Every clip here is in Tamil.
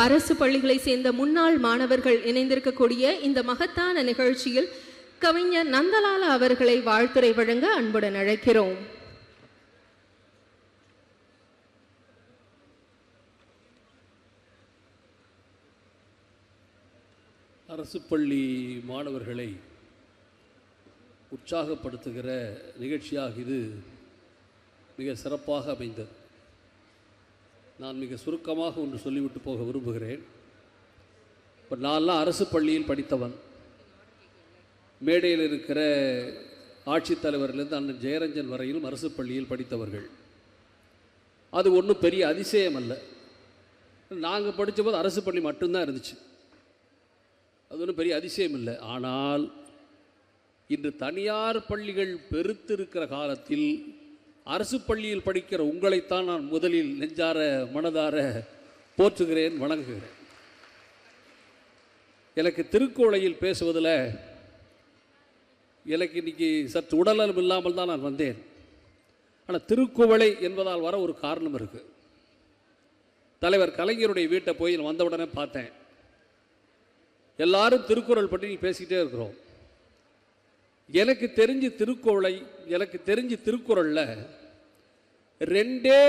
அரசு பள்ளிகளை சேர்ந்த முன்னாள் மாணவர்கள் இணைந்திருக்கக்கூடிய இந்த மகத்தான நிகழ்ச்சியில் கவிஞர் நந்தலாலா அவர்களை வாழ்த்துரை வழங்க அன்புடன் அழைக்கிறோம். அரசு பள்ளி மாணவர்களை உற்சாகப்படுத்துகிற நிகழ்ச்சியாக இது மிக சிறப்பாக அமைந்தது. நான் மிக சுருக்கமாக ஒன்று சொல்லிவிட்டு போக விரும்புகிறேன். இப்போ நான்லாம் அரசு பள்ளியில் படித்தவன். மேடையில் இருக்கிற ஆட்சித்தலைவர்லேருந்து அண்ணன் ஜெயரஞ்சன் வரையிலும் அரசு பள்ளியில் படித்தவர்கள். அது ஒன்றும் பெரிய அதிசயம் அல்ல. நாங்கள் படித்தபோது அரசு பள்ளி மட்டும்தான் இருந்துச்சு. அது ஒன்றும் பெரிய அதிசயம் இல்லை. ஆனால் இன்று தனியார் பள்ளிகள் பெருத்திருக்கிற காலத்தில் அரசு பள்ளியில் படிக்கிற உங்களைத்தான் நான் முதலில் நெஞ்சார மனதார போற்றுகிறேன், வணங்குகிறேன். எனக்கு திருக்கோளையில் பேசுவதில் எனக்கு இன்றைக்கி சற்று உடல்நலம் இல்லாமல் தான் நான் வந்தேன். ஆனால் திருக்குவளை என்பதால் வர ஒரு காரணம் இருக்குது. தலைவர் கலைஞருடைய வீட்டை போய் வந்த உடனே பார்த்தேன். எல்லாரும் திருக்குறள் பற்றி பேசிக்கிட்டே இருக்கிறோம். எனக்கு தெரிஞ்சு திருக்குறளில்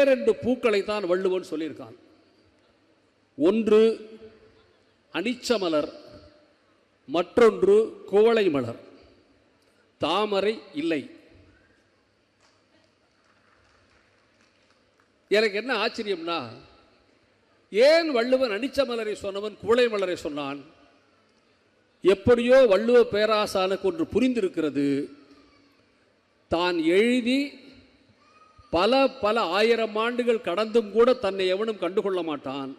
ரெண்டு பூக்களை தான் வள்ளுவன் சொல்லியிருக்கான். ஒன்று அனிச்சமலர், மற்றொன்று குவளை மலர். தாமரை இல்லை. எனக்கு என்ன ஆச்சரியம்னா, ஏன் வள்ளுவன் அனிச்சமலரை சொன்னவன் குவளை மலரை சொன்னான்? எப்படியோ வள்ளுவ பேராசானுக்கு ஒன்று புரிந்திருக்கிறது. தான் எழுதி பல ஆயிரம் ஆண்டுகள் கடந்தும் கூட தன்னை எவனும் கண்டுகொள்ள மாட்டான்.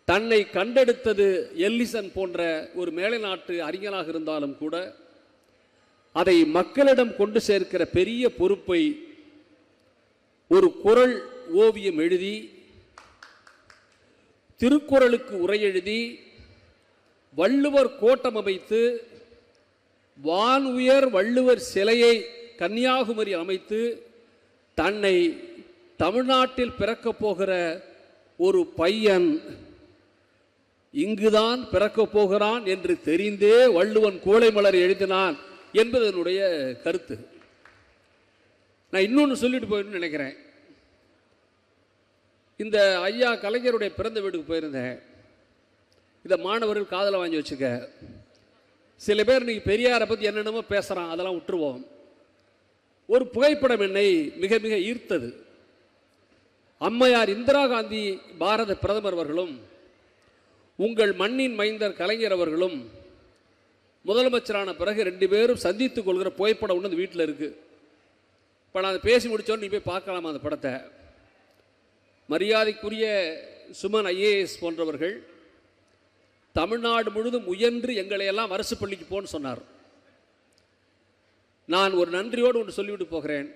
தன்னை கண்டெடுத்தது எல்லிசன் போன்ற ஒரு மேலை நாட்டு அறிஞனாக இருந்தாலும் கூட அதை மக்களிடம் கொண்டு சேர்க்கிற பெரிய பொறுப்பை ஒரு குறள் ஓவியம் எழுதி, திருக்குறளுக்கு உரை எழுதி, வள்ளுவர் கோட்டம் அமைத்து, வான் உயர் வள்ளுவர் சிலையை கன்னியாகுமரி அமைத்து, தன்னை தமிழ்நாட்டில் பிறக்கப் போகிற ஒரு பையன் இங்குதான் பிறக்கப் போகிறான் என்று தெரிந்தே வள்ளுவன் குவளை மலர் எழுதினான் என்பதனுடைய கருத்து. நான் இன்னொன்று சொல்லிட்டு போயின்னு நினைக்கிறேன். இந்த ஐயா கலைஞருடைய பிறந்த வீட்டுக்கு போயிருந்தேன். இதை மாணவர்கள் காதலை வாங்கி வச்சுக்க. சில பேர் இன்னைக்கு பெரியாரை பற்றி என்னென்னமோ பேசுகிறான், அதெல்லாம் விட்டுருவோம். ஒரு புகைப்படம் என்னை மிக மிக ஈர்த்தது. அம்மையார் இந்திரா காந்தி பாரத பிரதமர் அவர்களும் உங்கள் மண்ணின் மைந்தர் கலைஞர் அவர்களும் முதலமைச்சரான பிறகு 2 பேரும் சந்தித்துக் கொள்கிற புகைப்படம் ஒன்று அந்த வீட்டில் இருக்குது. இப்போ நான் அதை பேசி முடித்தோன்னு நீ போய் பார்க்கலாமா அந்த படத்தை. மரியாதைக்குரிய சுமன் ஐஏஎஸ் போன்றவர்கள் தமிழ்நாடு முழுதும் முயன்று எங்களையெல்லாம் அரசு பள்ளிக்கு போன்னு சொன்னார். நான் ஒரு நன்றியோடு ஒன்று சொல்லிவிட்டு போகிறேன்.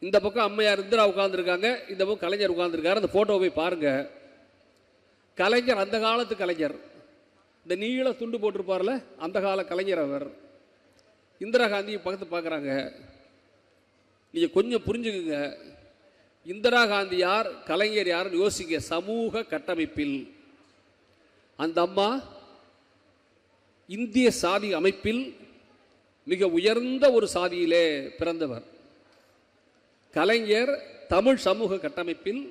இந்த பக்கம் அம்மையார் இந்திரா உட்கார்ந்துருக்காங்க, இந்த பக்கம் கலைஞர் உட்கார்ந்துருக்காரு. அந்த ஃபோட்டோவை போய் பாருங்கள். கலைஞர் அந்த காலத்து கலைஞர், இந்த நீள துண்டு போட்டிருப்பார்ல அந்த கால கலைஞர் அவர். இந்திரா காந்தி பக்கத்து பார்க்குறாங்க. நீங்கள் கொஞ்சம் புரிஞ்சுக்குங்க, இந்திரா காந்தி யார், கலைஞர் யாருன்னு யோசிங்க. சமூக கட்டமைப்பில் அந்த அம்மா இந்திய சாதி அமைப்பில் மிக உயர்ந்த ஒரு சாதியிலே பிறந்தவர். கலைஞர் தமிழ் சமூக கட்டமைப்பில்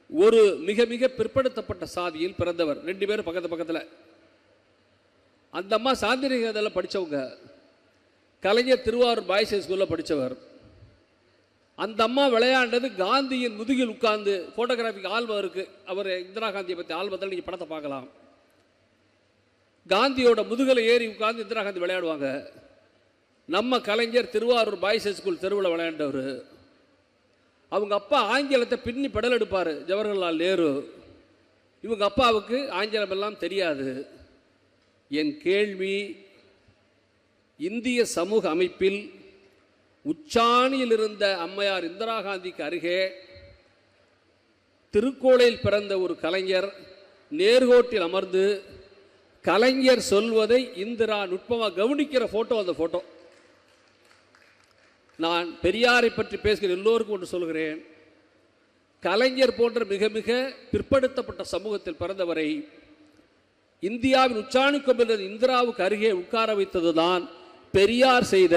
ஒரு மிக மிக பிற்படுத்தப்பட்ட சாதியில் பிறந்தவர். 2 பேரும் பக்கத்தில். அந்த அம்மா சாந்திநிகேதனில் படித்தவங்க. கலைஞர் திருவாரூர் பாய்ஸ் ஸ்கூலில் படித்தவர். அந்த அம்மா விளையாண்டது காந்தியின் முதுகில் உட்கார்ந்து. ஃபோட்டோகிராஃபிக் ஆல்பம் இருக்குது. அவர் இந்திரா காந்தியை பற்றி ஆல்பத்தில் நீங்கள் படத்தை பார்க்கலாம். காந்தியோட முதுகலை ஏறி உட்கார்ந்து இந்திரா காந்தி விளையாடுவாங்க. நம்ம கலைஞர் திருவாரூர் பாய்ஸ் ஸ்கூல் தெருவில் விளையாண்டவர். அவங்க அப்பா ஆங்கிலத்தை பின்னி பெடல் எடுப்பார், ஜவஹர்லால் நேரு. இவங்க அப்பாவுக்கு ஆங்கிலம் எல்லாம் தெரியாது. என் கேள்வி, இந்திய சமூக அமைப்பில் உச்சாணியில் இருந்த அம்மையார் இந்திரா காந்திக்கு அருகே திருக்கோளையில் பிறந்த ஒரு கலைஞர் நேர்கோட்டில் அமர்ந்து கலைஞர் சொல்வதை இந்திரா நுட்பமாக கவனிக்கிற ஃபோட்டோ அந்த ஃபோட்டோ. நான் பெரியாரை பற்றி பேசுகிற எல்லோருக்கும் ஒன்று சொல்கிறேன். கலைஞர் போன்ற மிக மிக பிற்படுத்தப்பட்ட சமூகத்தில் பிறந்தவரை இந்தியாவின் உச்சாணிக்கொம்பில் இந்திராவுக்கு அருகே உட்கார வைத்ததுதான் பெரியார் செய்த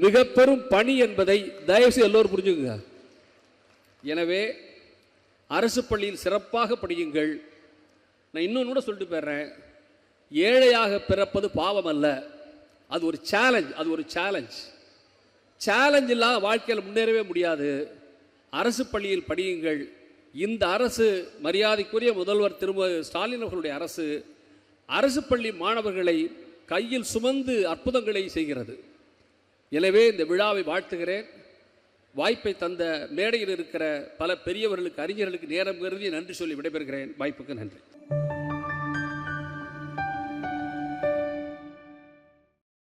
மிக பெரும் பணி என்பதை தயவுசெய்து எல்லோரும் புரிஞ்சுக்குங்க. எனவே அரசு பள்ளியில் சிறப்பாக படியுங்கள். நான் இன்னொன்று கூட சொல்லிட்டு போயிடுறேன், ஏழையாக பிறப்பது பாவம் அல்ல, அது ஒரு சேலஞ்ச். அது ஒரு சேலஞ்ச் இல்லாத வாழ்க்கையில் முன்னேறவே முடியாது. அரசு பள்ளியில் படியுங்கள். இந்த அரசு, மரியாதைக்குரிய முதல்வர் திரும்ப ஸ்டாலின் அவர்களுடைய அரசு, அரசு பள்ளி மாணவர்களை கையில் சுமந்து அற்புதங்களை செய்கிறது. எனவே இந்த விழாவை வாழ்த்துகிறேன். வாய்ப்பை தந்த மேடையில் இருக்கிற பல பெரியவர்களுக்கு, அறிஞர்களுக்கு நேரம் கருதி நன்றி சொல்லி விடைபெறுகிறேன். வாய்ப்புக்கு நன்றி.